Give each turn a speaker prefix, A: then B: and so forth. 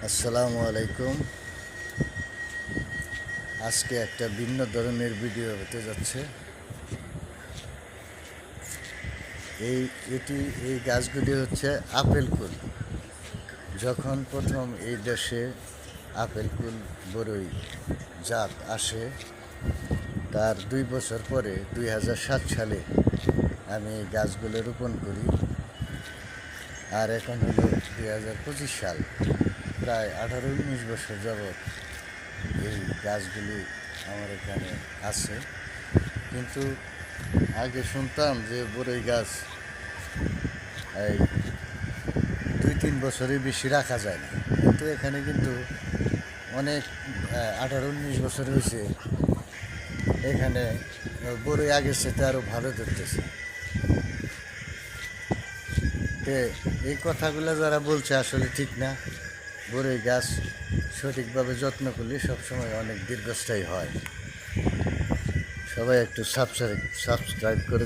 A: আসসালামু আলাইকুম। আজকে একটা ভিন্ন ধরনের ভিডিও হতে যাচ্ছে। এই গাছগুলি হচ্ছে আপেল কুল। যখন প্রথম এই দেশে আপেল কুল বড়ই জাত আসে, তার 2 বছর পরে 2007 সালে আমি এই গাছগুলো রোপণ করি। আর এখন হলো 2025 সাল, প্রায় 18-19 বছর যাবৎ এই গাছগুলি আমার এখানে আছে। কিন্তু আগে শুনতাম যে বড়ই গাছ এই 2-3 বছরের বেশি রাখা যায় না, কিন্তু এখানে কিন্তু অনেক 18-19 বছর হয়েছে। এখানে বড়ই আগের সাথে আরও ভালো ধরতেছে। তে এই কথাগুলো যারা বলছে আসলে ঠিক না। বড়ই গাছ সঠিকভাবে যত্ন করলে সবসময় অনেক দীর্ঘস্থায়ী হয়। সবাই একটু সাবস্ক্রাইব করে